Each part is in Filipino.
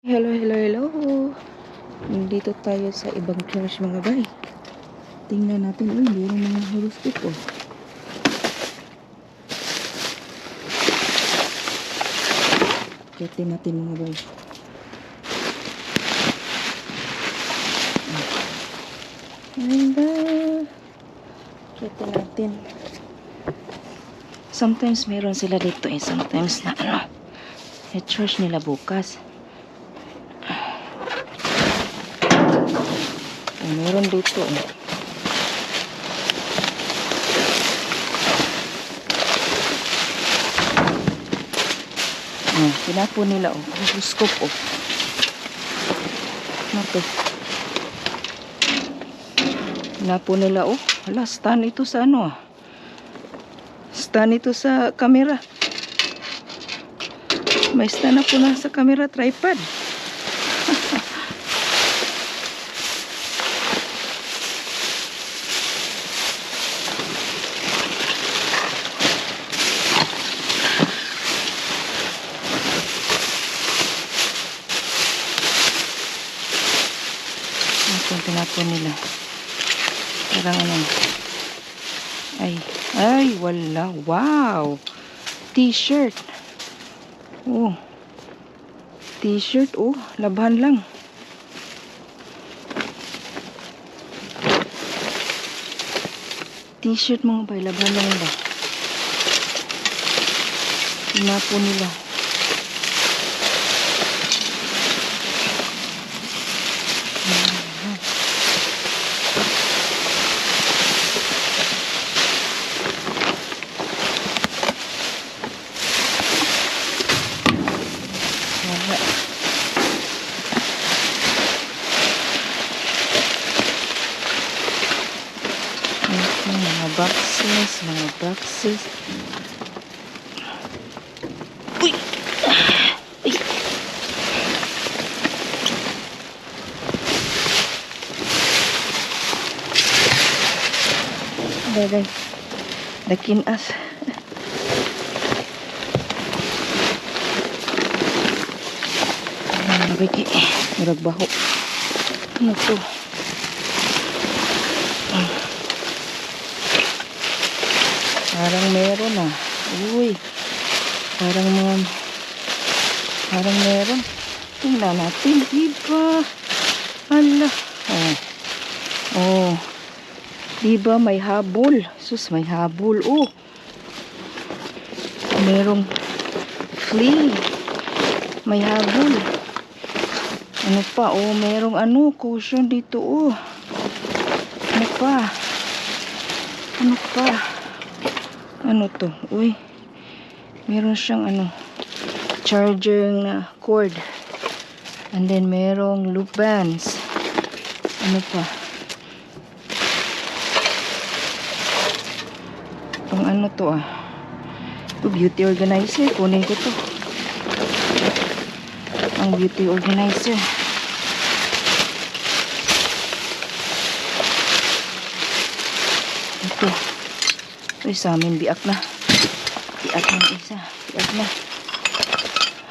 Hello, hello, hello. Nandito tayo sa ibang church mga bay. Tingnan natin, mayroong mga horoscope oh. Kitin natin mga bay. Ganda. Kitin natin. Sometimes meron sila dito sometimes na sa church nila bukas. Meron dito pinapon nila horoscope ano to? Pinapon nila hala, stand ito sa stand ito sa camera. May stand na po na sa camera, tripod. Ito tinapon nila. Parang ay wala. Wow, t-shirt. T-shirt labahan lang. T-shirt mga bay, labahan lang ba? Tinapon nila. Mga boxes. Uy! Ay! Bagay. Dakinas. Nabiki. Muragbaho. Ano to? Parang meron uy, parang meron. Tingnan natin, diba? Hala. Diba may habol? Sus, may habol. Merong flea. May habol. Ano pa? Merong cushion dito. Ano pa? Ano to? Uy. Meron siyang charging cord. And then merong loop bands. Ano pa? Itong to Ito beauty organizer. Kunin ko to. Ang beauty organizer. Ito. Uy, sa amin biak na. Biak na isa. Biak na.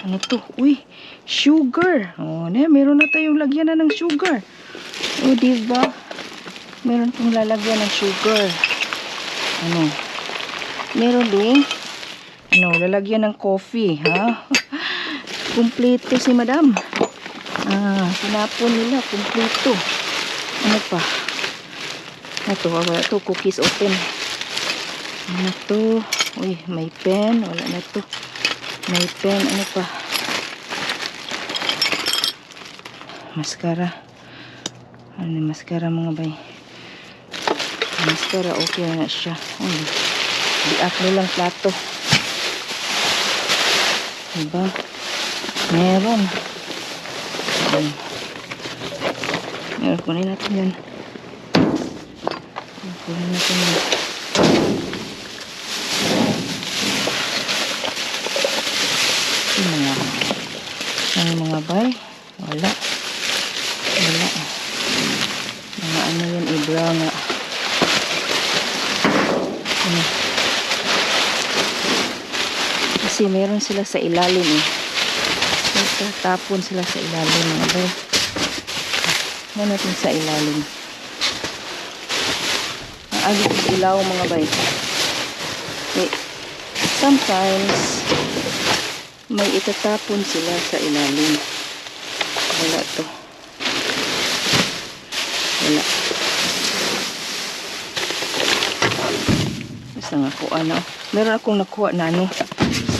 Ano to? Uy, sugar. Meron na tayong lagyan ng sugar. Diba? Meron pong lalagyan ng sugar. Meron din lalagyan ng coffee, ha? Kumpleto si madam. Pinapon nila, kumpleto. Ano pa? Ito, cookies open. Ano to? Uy, may pen. Wala na to. May pen. Ano pa? Mascara. Mascara mga bay. Mascara, okay na siya. Biak nilang plato. Diba? Meron. Kunin natin yan. Kunin natin yan. Mga bay. Wala. Mga yan, ibra nga. Kasi meron sila sa ilalim Tatapon sila sa ilalim mga bay. Yan natin sa ilalim. Ang agit ng ilaw mga bay. Okay. Sometimes may itatapon sila sa ilalim. Wala to. Wala. Basta nga ko ano. Meron akong nakuha na ano.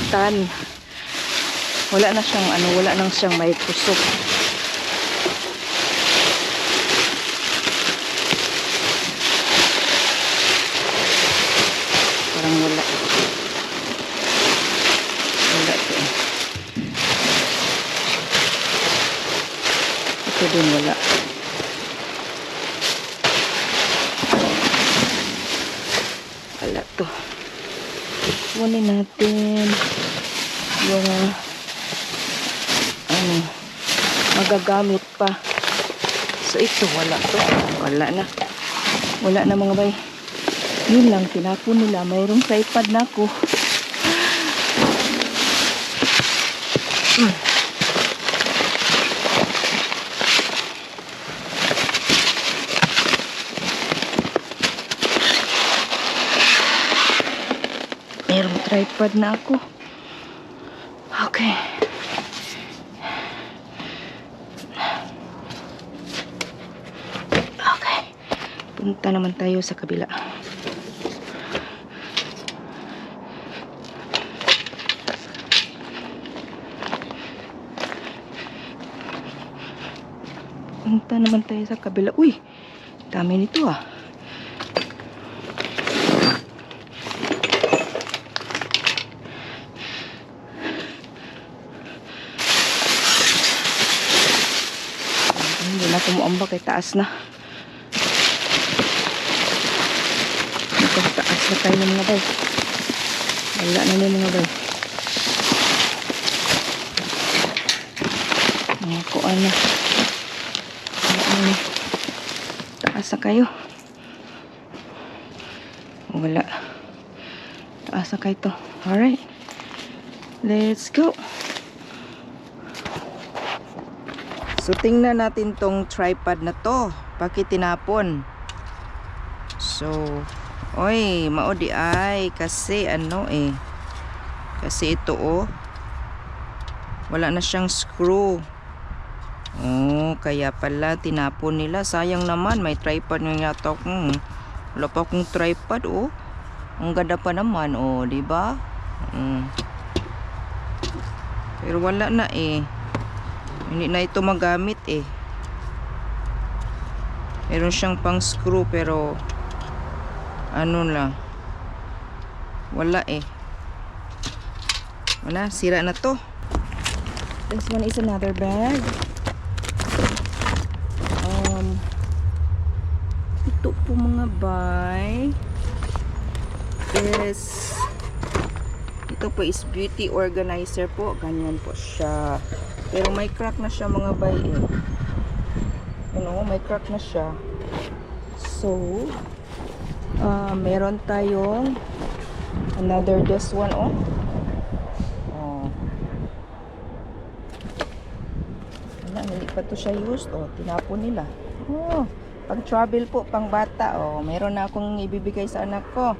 Stand. Wala na siyang ano. Wala nang siyang may kusok. Parang wala. Wala to eh. Ito din wala. Wala to. Kunin natin yung ano magagamit pa. So ito wala to. Wala na. Wala na mga bay. Yun lang tinapon nila. Mayroong tripod na ako. Mayroong tripod na ako. Okay. Okay. Punta naman tayo sa kabila. Punta naman tayo sa kabila. Uy! Dami nito ah. Hindi na kumuamba kay taas na. Taas na tayo ng mga bay. Wala na yung mga bay. Mga kuan na. Taas na kayo. Wala. Taas na kayo to. Alright. Let's go. So, tingnan natin tong tripod na to. Bakit tinapon? So, oy, maudi ay. Kasi ano eh. Kasi ito oh. Wala na siyang screw. Oh, kaya pala tinapon nila. Sayang naman, may tripod nga yata akong. Wala pa akong tripod, oh. Ang ganda pa naman, oh, di ba? Pero wala na eh. Hindi na ito magamit eh. Meron siyang pang screw pero ano lang. Wala eh. Wala, sira na to. This one is another bag. Ito po mga bay is ito po is beauty organizer po. Ganyan po siya. Pero may crack na siya mga bay eh. You know, may crack na siya. So, meron tayong another this one oh. Hindi pa to siya used. Oh, tinapon nila. Oh, pag travel po, pang bata. Oh, meron na akong ibibigay sa anak ko.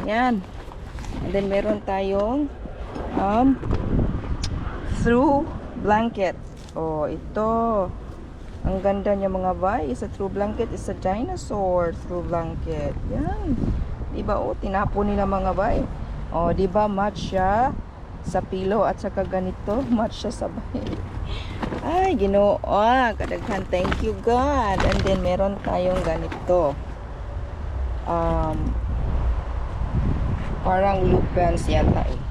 Yan. And then meron tayong through blanket. Oh, ito. Ang ganda niya mga bay. Is a through blanket. Is a dinosaur through blanket. Yan. Diba oh, tinapon nila mga bay. Oh, diba match siya sa pillow at saka ganito. Match siya sa bay. Ay, Ginoo. Kadaghan. Thank you, God. And then, meron tayong ganito. Parang loop pants yata eh.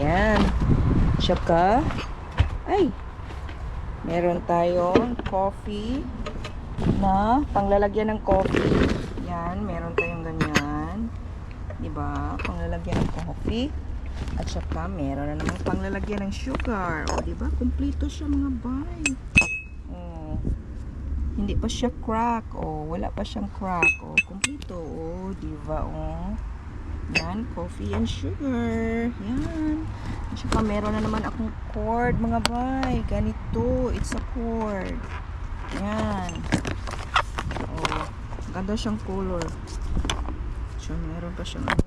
Yan. Tsaka, ay, meron tayong coffee na panglalagyan ng coffee. Yan. Meron tayong ganyan. Diba? Panglalagyan ng coffee. At saka meron na namang panglalagyan ng sugar. O, diba? Kompleto siya mga bay. O, hindi pa siya crack. O, wala pa siyang crack. O, kompleto. O, diba? O, Yan, coffee and sugar. Yan. At saka meron na naman akong cord, mga bay. Ganito. It's a cord. Yan. Oh, ganda siyang color. So, meron pa siyang ano.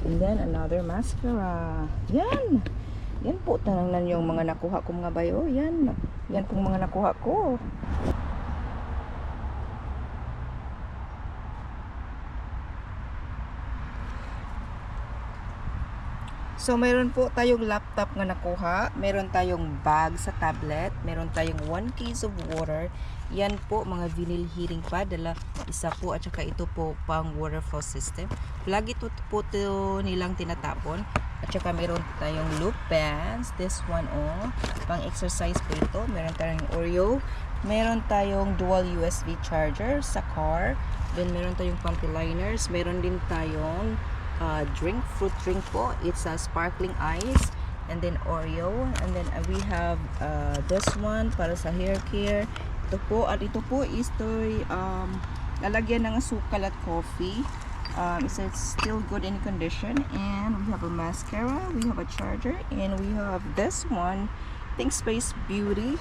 And then, another mascara. Yan. Yan po, tanang yung mga nakuha ko, mga bay. Oh, yan. Yan pong mga nakuha ko. So, meron po tayong laptop nga nakuha. Meron tayong bag sa tablet. Meron tayong 1 case of water. Yan po, mga vinyl heating pad. Isa po at saka ito po pang water flow system. Lagi ito po nilang tinatapon. At saka meron tayong loop pants. This one, oh. Pang exercise po ito. Meron tayong Oreo. Meron tayong dual USB charger sa car. Then, meron tayong pumpy liners. Meron din tayong fruit drink po. It's a sparkling ice, and then Oreo, and then we have this one para sa hair care. Ito po, at ito po is lalagyan ng asukal at coffee. It's still good in condition. And we have a mascara, we have a charger, and we have this one, Think Space Beauty.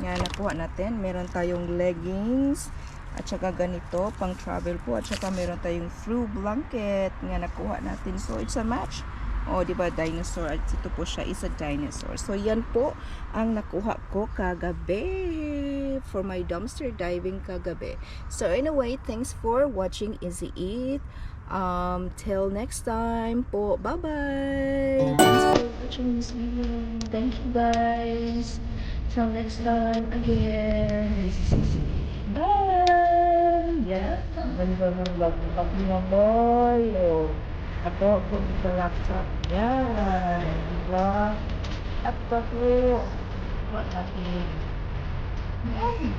Yan, nakuha natin. Meron tayong leggings at saka ganito, pang travel po. At saka meron tayong flu blanket nga nakuha natin. So, it's a match. O, diba, dinosaur. At ito po siya is a dinosaur. So, yan po ang nakuha ko kagabi for my dumpster diving kagabi. So, anyway, thanks for watching Easy Eat. Till next time po. Bye-bye! Thanks for watching this video. Thank you, guys. Till next time again. Bye! Yeah. Ganda ng laptop niya, boy. Oh. Ako, kung sa laptop. Yan. Diba? Laptop mo. What natin? Yan.